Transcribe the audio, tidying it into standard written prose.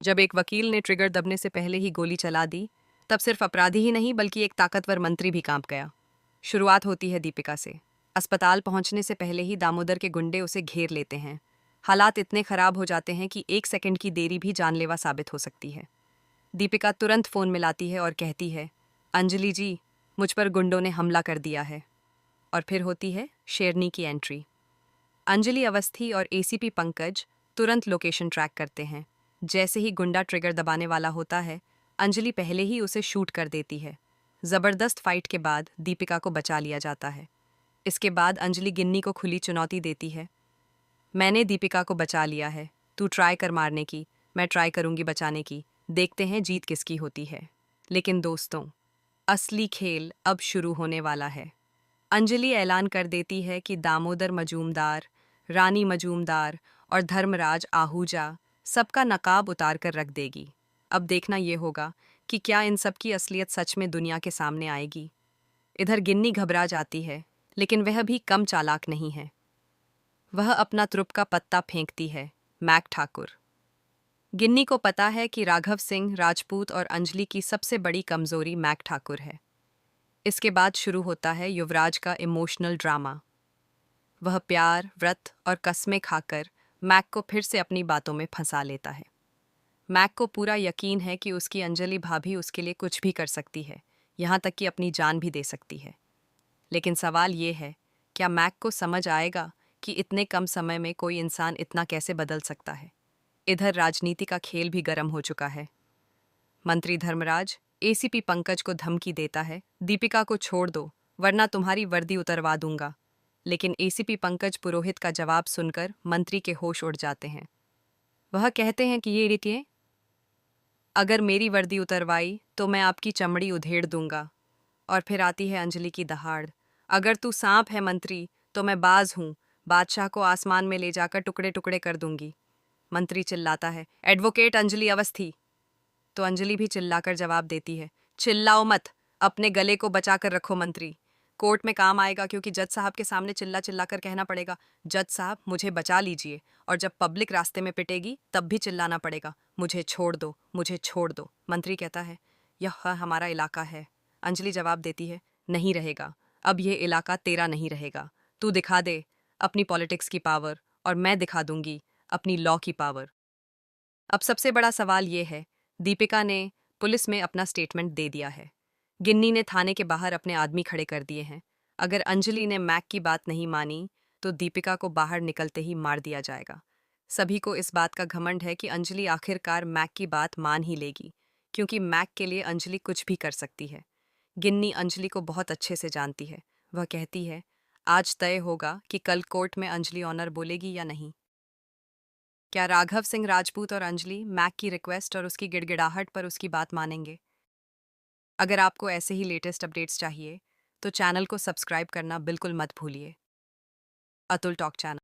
जब एक वकील ने ट्रिगर दबने से पहले ही गोली चला दी, तब सिर्फ अपराधी ही नहीं बल्कि एक ताकतवर मंत्री भी कांप गया। शुरुआत होती है दीपिका से। अस्पताल पहुंचने से पहले ही दामोदर के गुंडे उसे घेर लेते हैं। हालात इतने खराब हो जाते हैं कि 1 सेकंड की देरी भी जानलेवा साबित हो सकती है। दीपिका तुरंत फोन मिलाती है और कहती है, अंजलि जी, मुझ पर गुंडों ने हमला कर दिया है। और फिर होती है शेरनी की एंट्री। अंजलि अवस्थी और एसीपी पंकज तुरंत लोकेशन ट्रैक करते हैं। जैसे ही गुंडा ट्रिगर दबाने वाला होता है, अंजलि पहले ही उसे शूट कर देती है। जबरदस्त फाइट के बाद दीपिका को बचा लिया जाता है। इसके बाद अंजलि गिन्नी को खुली चुनौती देती है, मैंने दीपिका को बचा लिया है, तू ट्राई कर मारने की, मैं ट्राई करूंगी बचाने की, देखते हैं जीत किसकी होती है। लेकिन दोस्तों, असली खेल अब शुरू होने वाला है। अंजलि ऐलान कर देती है कि दामोदर मजूमदार, रानी मजूमदार और धर्मराज आहूजा सबका नकाब उतार कर रख देगी। अब देखना ये होगा कि क्या इन सब की असलियत सच में दुनिया के सामने आएगी। इधर गिन्नी घबरा जाती है, लेकिन वह भी कम चालाक नहीं है। वह अपना त्रुप का पत्ता फेंकती है, मैक ठाकुर। गिन्नी को पता है कि राघव सिंह राजपूत और अंजलि की सबसे बड़ी कमजोरी मैक ठाकुर है। इसके बाद शुरू होता है युवराज का इमोशनल ड्रामा। वह प्यार, व्रत और कस्में खाकर मैक को फिर से अपनी बातों में फंसा लेता है। मैक को पूरा यकीन है कि उसकी अंजलि भाभी उसके लिए कुछ भी कर सकती है, यहाँ तक कि अपनी जान भी दे सकती है। लेकिन सवाल ये है, क्या मैक को समझ आएगा कि इतने कम समय में कोई इंसान इतना कैसे बदल सकता है। इधर राजनीति का खेल भी गर्म हो चुका है। मंत्री धर्मराज एसीपी पंकज को धमकी देता है, दीपिका को छोड़ दो वरना तुम्हारी वर्दी उतरवा दूंगा। लेकिन एसीपी पंकज पुरोहित का जवाब सुनकर मंत्री के होश उड़ जाते हैं। वह कहते हैं कि ये रीतियाँ, अगर मेरी वर्दी उतरवाई तो मैं आपकी चमड़ी उधेड़ दूंगा। और फिर आती है अंजलि की दहाड़, अगर तू सांप है मंत्री तो मैं बाज हूं, बादशाह को आसमान में ले जाकर टुकड़े टुकड़े कर दूंगी। मंत्री चिल्लाता है, एडवोकेट अंजलि अवस्थी। तो अंजलि भी चिल्लाकर जवाब देती है, चिल्लाओ मत, अपने गले को बचा कर रखो मंत्री। कोर्ट में काम आएगा क्योंकि जज साहब के सामने चिल्ला चिल्ला कर कहना पड़ेगा, जज साहब मुझे बचा लीजिए। और जब पब्लिक रास्ते में पिटेगी तब भी चिल्लाना पड़ेगा, मुझे छोड़ दो, मुझे छोड़ दो। मंत्री कहता है, यह हमारा इलाका है। अंजलि जवाब देती है, नहीं रहेगा, अब यह इलाका तेरा नहीं रहेगा। तू दिखा दे अपनी पॉलिटिक्स की पावर और मैं दिखा दूंगी अपनी लॉ की पावर। अब सबसे बड़ा सवाल ये है, दीपिका ने पुलिस में अपना स्टेटमेंट दे दिया है। गिन्नी ने थाने के बाहर अपने आदमी खड़े कर दिए हैं। अगर अंजलि ने मैक की बात नहीं मानी तो दीपिका को बाहर निकलते ही मार दिया जाएगा। सभी को इस बात का घमंड है कि अंजलि आखिरकार मैक की बात मान ही लेगी, क्योंकि मैक के लिए अंजलि कुछ भी कर सकती है। गिन्नी अंजलि को बहुत अच्छे से जानती है। वह कहती है, आज तय होगा कि कल कोर्ट में अंजलि ऑनर बोलेगी या नहीं। क्या राघव सिंह राजपूत और अंजलि मैक की रिक्वेस्ट और उसकी गिड़गिड़ाहट पर उसकी बात मानेंगे? अगर आपको ऐसे ही लेटेस्ट अपडेट्स चाहिए तो चैनल को सब्सक्राइब करना बिल्कुल मत भूलिए। Atul talk channel.